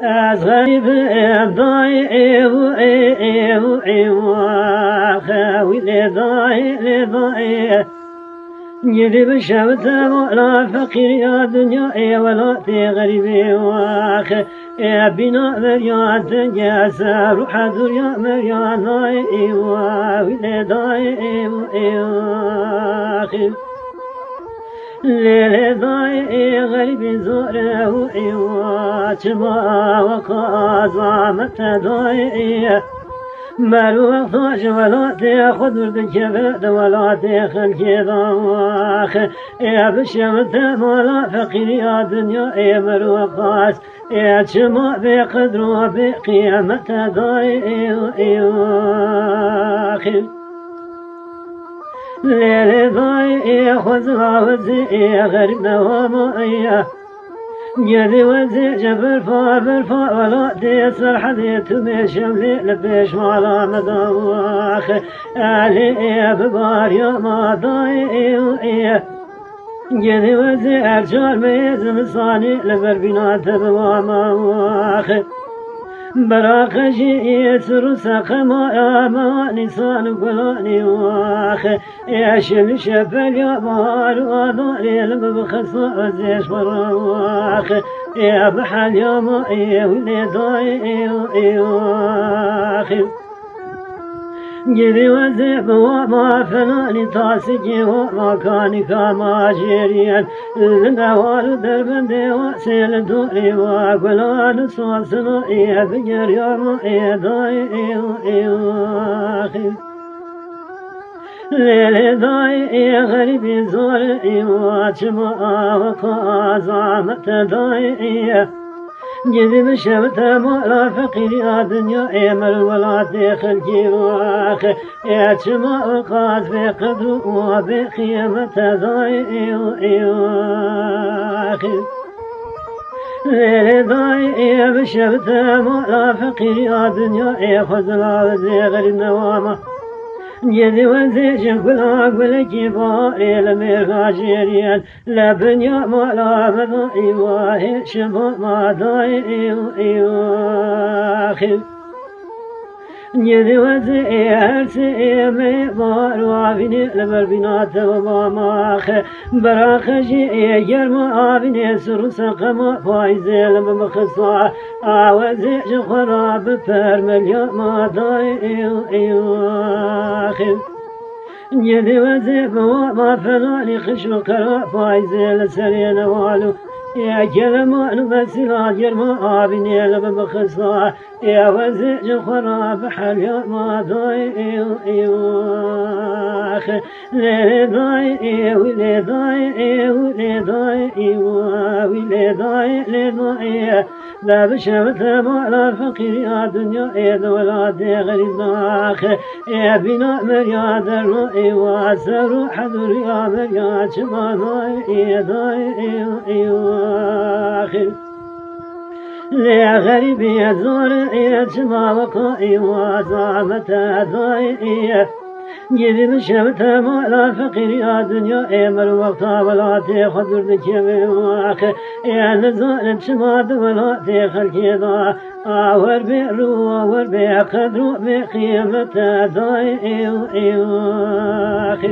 از غریب دای خوی لدای جدي بشوت ولا فقير يا دنيا ولا في غريب واخ يا بنا مريان تنجاسر وحضر يا مريان ناي ولداي واخ لداي غريب زوره واتما وقازا متداي مالو خوش ولا تاخذ ردك بعد ولا تاخذ كذا واخ يا بشمت ولا فقير يا دنيا يا مالو قاس يا شما بقدر وبقيامة ضاي واخ ليل ضاي خذ وزي غريب وما جدي وزي جبل فا ولا تيسر حديث مشم لبيش مالا مدواخ علي ببار يا ما ضاي جدي وزي ارجال ميزم صاني لبربينات بواما واخ براخجي يسر سقما يا ما نسان قلاني واخ يا شل شبل يا بار وضالي المبخص وزيش مراخ يا بحال يا ما ولي ضاي واخ جدي وزيب وما فناني تاسجي وما كاني كما جيريا النوال دربندي وسيل دوري وقلان صوصنا إيه بجر يوم إيه ضاي واخي ليلي ضاي غريبي زوري واتشما وقازا متضاي جدي بشمت مولا فقير يا دنيا امل ولا دخل جواخ يا شما وقاز بقدر وبقيمة ضاي واخ ليلي ضاي بشمت مولا فقير يا دنيا خذ لا غير النوامه جدي وزي شكل أقبل كباري لمرغاشيريان لبنيا مولا مضاي واهي شبه ما ضاي واخي جدي وزي هرسي ميبار وابني لبربينات وماماخ براخجي يجرم آبني سرسق ما فايزي لمبخصا آوزي شخراب فرمليا ما ضاي واخي جدي وزي ما فناني خشو كرا فايزي لسرين والو يا كلمان بسلا جرما آبني لبخصا يا وزي خراب حل ما ضاي واخ لي ضاي ولي ضاي ولي ضاي ولي ضاي لي ضاي لا بشمت مولا فقير يا دنيا يا ولاد غريب اخ يا بنا مرياد الرؤي واسر حذر يا مرياد شما ضاي ضاي واخ لي غريب يا زور يا شما وقائي وزعمت ضاي جدي بشمت مولا فقير يا دنيا امر وقتا ولا تاخذ ردك واخ يا نزال شماد ولا تاخذ كذا اور بيرو اور بقدر بقيمة ضاي واخ